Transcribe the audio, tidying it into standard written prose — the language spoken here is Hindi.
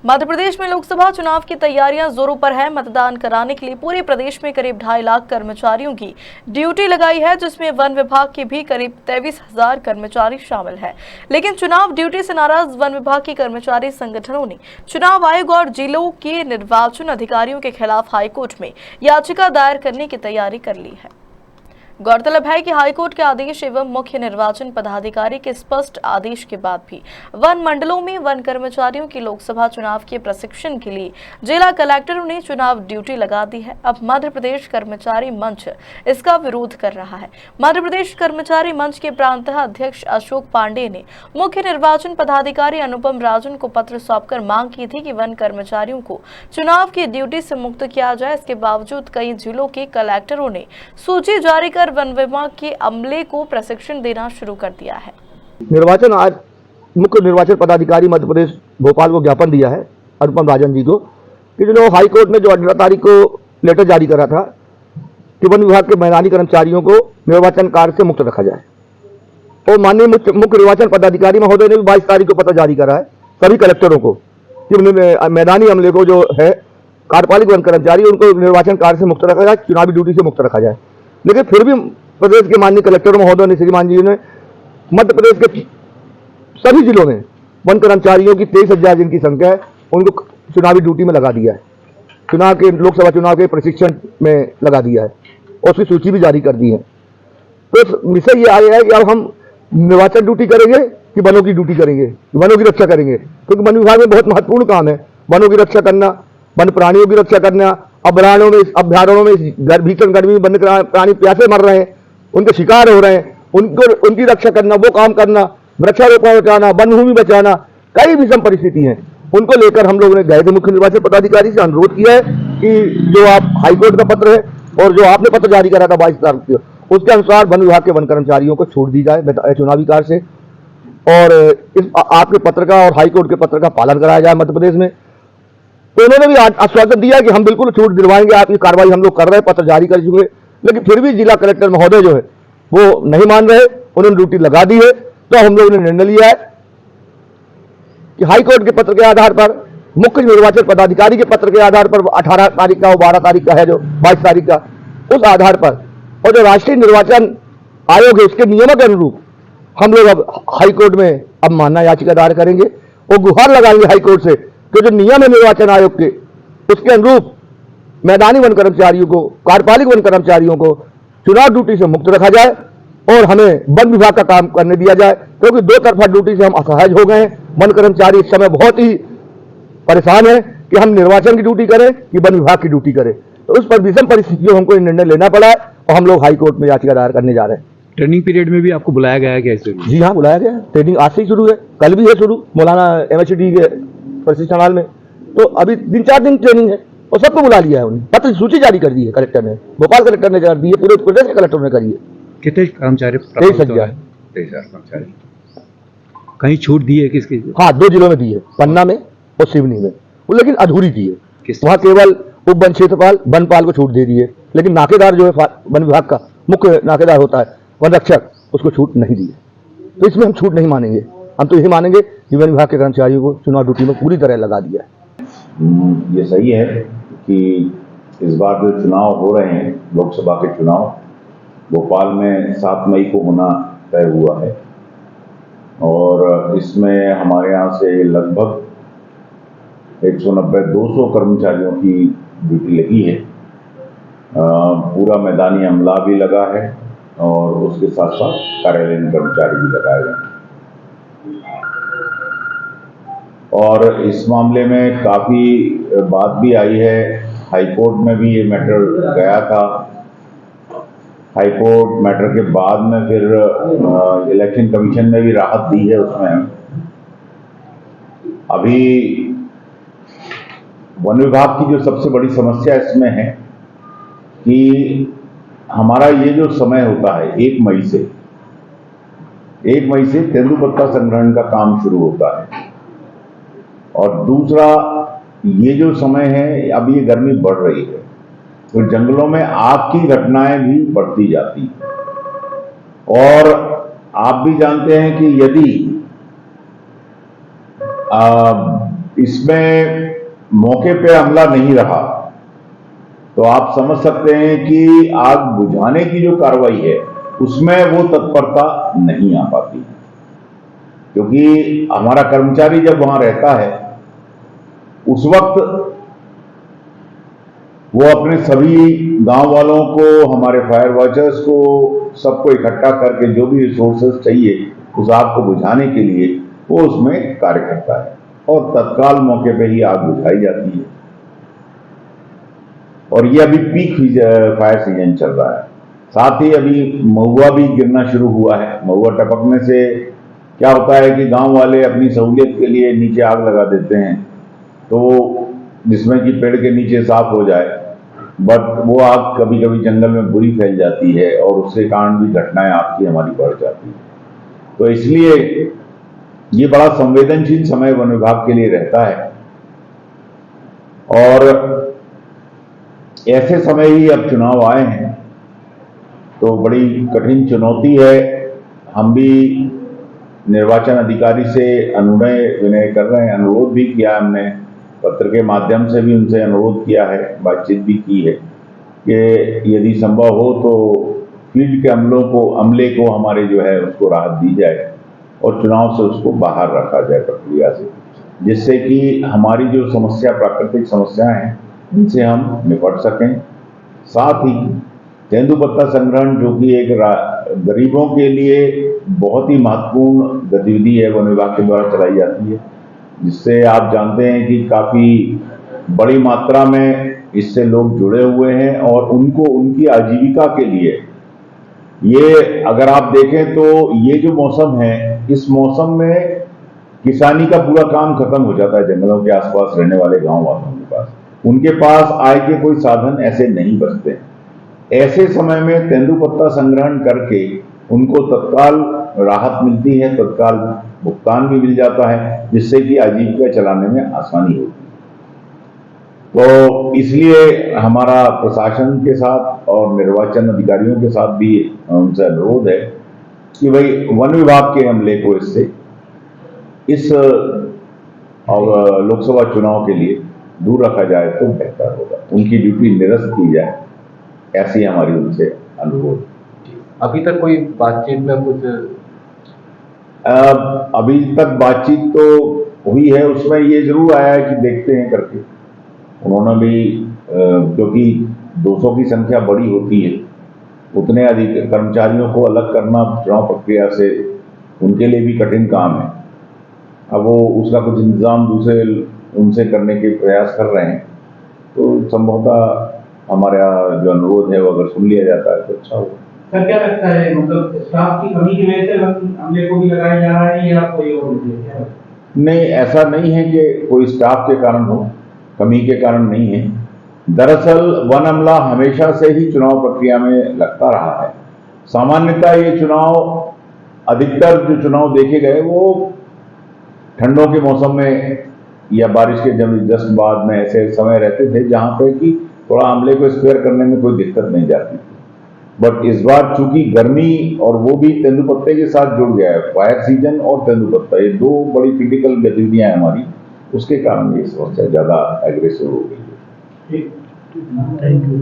मध्य प्रदेश में लोकसभा चुनाव की तैयारियां जोरों पर है। मतदान कराने के लिए पूरे प्रदेश में करीब 2.5 लाख कर्मचारियों की ड्यूटी लगाई है, जिसमें वन विभाग के भी करीब 23,000 कर्मचारी शामिल है। लेकिन चुनाव ड्यूटी से नाराज वन विभाग के कर्मचारी संगठनों ने चुनाव आयोग और जिलों के निर्वाचन अधिकारियों के खिलाफ हाईकोर्ट में याचिका दायर करने की तैयारी कर ली है। गौरतलब है कि हाईकोर्ट के आदेश एवं मुख्य निर्वाचन पदाधिकारी के स्पष्ट आदेश के बाद भी वन मंडलों में वन कर्मचारियों की लोकसभा चुनाव के प्रशिक्षण के लिए जिला कलेक्टरों ने चुनाव ड्यूटी लगा दी है। अब मध्य प्रदेश कर्मचारी मंच इसका विरोध कर रहा है। मध्य प्रदेश कर्मचारी मंच के प्रांतीय अध्यक्ष अशोक पांडे ने मुख्य निर्वाचन पदाधिकारी अनुपम राजन को पत्र सौंपकर मांग की थी कि वन कर्मचारियों को चुनाव की ड्यूटी से मुक्त किया जाए। इसके बावजूद कई जिलों के कलेक्टरों ने सूची जारी कर वन विभाग के अमले को प्रशिक्षण देना शुरू कर दिया है। निर्वाचन आज मुख्य निर्वाचन पदाधिकारी मध्य प्रदेश भोपाल को ज्ञापन दिया है अनुपम राजन जी को कि जो हाई कोर्ट ने जो 18 तारीख को लेटर जारी करा था कि वन विभाग के मैदानी कर्मचारियों को निर्वाचन कार्य से मुक्त रखा जाए, और माननीय मुख्य निर्वाचन पदाधिकारी महोदय ने भी 22 तारीख को पत्र जारी करा है सभी कलेक्टरों को कि मैदानी अमले को जो है कार्यपालिक वन कर्मचारी उनको निर्वाचन कार्य से मुक्त रखा जाए, चुनावी ड्यूटी से मुक्त रखा जाए। लेकिन फिर भी प्रदेश के माननीय कलेक्टर महोदय ने श्रीमान जी ने मध्य प्रदेश के सभी जिलों में वन कर्मचारियों की 23,000 जिनकी संख्या है उनको चुनावी ड्यूटी में लगा दिया है, चुनाव के लोकसभा चुनाव के प्रशिक्षण में लगा दिया है और उसकी सूची भी जारी कर दी है। तो विषय ये आया है कि अब हम निर्वाचन ड्यूटी करेंगे कि वनों की ड्यूटी करेंगे, वनों की रक्षा करेंगे, क्योंकि वन विभाग में बहुत महत्वपूर्ण काम है वनों की रक्षा करना, वन प्राणियों की रक्षा करना। अभ्यारण्यों में भीषण गर्मी में वन्य प्राणी प्यासे मर रहे हैं, उनके शिकार हो रहे हैं, उनकी रक्षा करना, वो काम करना, वृक्षारोपण बचाना, वन भूमि बचाना, कई विषम परिस्थिति हैं। उनको लेकर हम लोगों ने गए थे मुख्य निर्वाचन पदाधिकारी से, अनुरोध किया है कि जो आप हाईकोर्ट का पत्र है और जो आपने पत्र जारी करा था 22 तारीख को, उसके अनुसार वन विभाग के वन कर्मचारियों को छूट दी जाए चुनावी कार्य से, और इस आपके पत्र का और हाईकोर्ट के पत्र का पालन कराया जाए मध्य प्रदेश में। तो उन्होंने भी आश्वासन दिया कि हम बिल्कुल छूट दिलवाएंगे, आपकी कार्रवाई हम लोग कर रहे हैं, पत्र जारी कर चुके। लेकिन फिर भी जिला कलेक्टर महोदय जो है वो नहीं मान रहे, उन्होंने ड्यूटी लगा दी है। तो हम लोगों ने निर्णय लिया है कि हाईकोर्ट के पत्र के आधार पर, मुख्य निर्वाचन पदाधिकारी के पत्र के आधार पर 18 तारीख का और 12 तारीख का है जो 22 तारीख का, उस आधार पर और जो राष्ट्रीय निर्वाचन आयोग है उसके नियमों के अनुरूप हम लोग अब हाईकोर्ट में अब मानना याचिका दायर करेंगे और गुहार लगाएंगे हाईकोर्ट से कि जो नियम है निर्वाचन आयोग के उसके अनुरूप मैदानी वन कर्मचारियों को, कार्यपालिक वन कर्मचारियों को चुनाव ड्यूटी से मुक्त रखा जाए और हमें वन विभाग का काम करने दिया जाए, क्योंकि दो तरफा ड्यूटी से हम असहज हो गए हैं। वन कर्मचारी इस समय बहुत ही परेशान है कि हम निर्वाचन की ड्यूटी करें कि वन विभाग की ड्यूटी करें। तो उस पर विषम परिस्थितियों में हमको निर्णय लेना पड़ा है और हम लोग हाईकोर्ट में याचिका दायर करने जा रहे हैं। ट्रेनिंग पीरियड में भी आपको बुलाया गया है कैसे? जी हाँ, बुलाया गया है। ट्रेनिंग आज से ही शुरू है, कल भी है शुरू मौलाना MHD के प्रशिक्षण हाल में। तो अभी 3-4 दिन ट्रेनिंग है और सबको बुला लिया है। उन्हें पत्र सूची जारी कर दी है कलेक्टर ने, भोपाल कलेक्टर ने कर दी है, पूरे प्रदेश के कलेक्टर ने करी है। कितने कर्मचारी? 23,000 कर्मचारी। कहीं छूट दी है किसकी? हाँ, 2 जिलों में दी है, पन्ना में और सिवनी में, वो लेकिन अधूरी दी है। वहाँ केवल उप वन क्षेत्रपाल वनपाल को छूट दे दी है, लेकिन नाकेदार जो है वन विभाग का मुख्य नाकेदार होता है वन रक्षक, उसको छूट नहीं दी है। तो इसमें हम छूट नहीं मानेंगे, हम तो यही मानेंगे कि वन विभाग के कर्मचारियों को चुनाव ड्यूटी में पूरी तरह लगा दिया है। ये सही है कि इस बार जो चुनाव हो रहे हैं लोकसभा के चुनाव भोपाल में 7 मई को होना तय हुआ है और इसमें हमारे यहाँ से लगभग 190-200 कर्मचारियों की ड्यूटी लगी है। पूरा मैदानी अमला भी लगा है और उसके साथ साथ कार्यालयीन कर्मचारी भी लगाए गए हैं। और इस मामले में काफ़ी बात भी आई है, हाईकोर्ट में भी ये मैटर गया था। हाईकोर्ट मैटर के बाद में फिर इलेक्शन कमीशन ने भी राहत दी है उसमें। अभी वन विभाग की जो सबसे बड़ी समस्या इसमें है कि हमारा ये जो समय होता है 1 मई से तेंदुपत्ता संग्रहण का काम शुरू होता है, और दूसरा ये जो समय है अब ये गर्मी बढ़ रही है तो जंगलों में आग की घटनाएं भी बढ़ती जाती हैं। और आप भी जानते हैं कि यदि इसमें मौके पे हमला नहीं रहा तो आप समझ सकते हैं कि आग बुझाने की जो कार्रवाई है उसमें वो तत्परता नहीं आ पाती, क्योंकि हमारा कर्मचारी जब वहां रहता है उस वक्त वो अपने सभी गांव वालों को, हमारे फायर वॉचर्स को, सबको इकट्ठा करके जो भी रिसोर्सेज चाहिए उस आग को बुझाने के लिए वो उसमें कार्य करता है और तत्काल मौके पे ही आग बुझाई जाती है। और ये अभी पीक फायर सीजन चल रहा है। साथ ही अभी महुआ भी गिरना शुरू हुआ है। महुआ टपकने से क्या होता है कि गांव वाले अपनी सहूलियत के लिए नीचे आग लगा देते हैं, तो जिसमें कि पेड़ के नीचे साफ हो जाए, बट वो आग कभी कभी जंगल में बुरी फैल जाती है और उसके कारण भी घटनाएं आपकी हमारी बढ़ जाती है। तो इसलिए ये बड़ा संवेदनशील समय वन विभाग के लिए रहता है और ऐसे समय ही अब चुनाव आए हैं तो बड़ी कठिन चुनौती है। हम भी निर्वाचन अधिकारी से अनुनय विनय कर रहे हैं, अनुरोध भी किया हमने, पत्र के माध्यम से भी उनसे अनुरोध किया है, बातचीत भी की है कि यदि संभव हो तो फील्ड के अमले को हमारे जो है उसको राहत दी जाए और चुनाव से उसको बाहर रखा जाए प्रक्रिया से, जिससे कि हमारी जो समस्या, प्राकृतिक समस्याएं हैं, इनसे हम निपट सकें। साथ ही तेंदुपत्ता संग्रहण, जो कि एक गरीबों के लिए बहुत ही महत्वपूर्ण गतिविधि है, वन विभाग के द्वारा चलाई जाती है, जिससे आप जानते हैं कि काफी बड़ी मात्रा में इससे लोग जुड़े हुए हैं और उनको उनकी आजीविका के लिए, ये अगर आप देखें तो ये जो मौसम है, इस मौसम में किसानी का पूरा काम खत्म हो जाता है। जंगलों के आसपास रहने वाले गांव वालों के पास, उनके पास आय के कोई साधन ऐसे नहीं बचते। ऐसे समय में तेंदुपत्ता संग्रहण करके उनको तत्काल राहत मिलती है, तत्काल भुगतान भी मिल जाता है, जिससे कि आजीविका चलाने में आसानी होती है। तो इसलिए हमारा प्रशासन के साथ और निर्वाचन अधिकारियों के साथ भी उनसे अनुरोध है कि भाई वन विभाग के अमले को इस लोकसभा चुनाव के लिए दूर रखा जाए तो बेहतर होगा, उनकी ड्यूटी निरस्त की जाए, ऐसी हमारी उनसे अनुरोध। अभी तक कोई बातचीत में कुछ अभी तक बातचीत तो हुई है, उसमें ये जरूर आया है कि देखते हैं करके। उन्होंने भी क्योंकि 200 की संख्या बड़ी होती है, उतने अधिक कर्मचारियों को अलग करना चुनाव प्रक्रिया से उनके लिए भी कठिन काम है। अब वो उसका कुछ इंतजाम दूसरे उनसे करने के प्रयास कर रहे हैं, तो संभवतः हमारा जो अनुरोध है वो अगर सुन लिया जाता है तो अच्छा होगा। सर, क्या लगता है, मतलब स्टाफ की कमी की वजह से हमले को भी लगाया जा रहा है या कोई और वजह है? नहीं, ऐसा नहीं है कि कोई स्टाफ के कारण हो, कमी के कारण नहीं है। दरअसल वन अमला हमेशा से ही चुनाव प्रक्रिया में लगता रहा है। सामान्यतः ये चुनाव, अधिकतर जो चुनाव देखे गए वो ठंडों के मौसम में या बारिश के जस्ट बाद में ऐसे समय रहते थे जहां पे कि थोड़ा अमले को स्क्वायर करने में कोई दिक्कत नहीं जाती थी। बट इस बार चूंकि गर्मी और वो भी तेंदुपत्ते के साथ जुड़ गया है, फायर सीजन और तेंदुपत्ता, ये दो बड़ी क्रिटिकल गतिविधियां हैं हमारी, उसके कारण ये समस्या ज्यादा एग्रेसिव हो गई है। Thank you.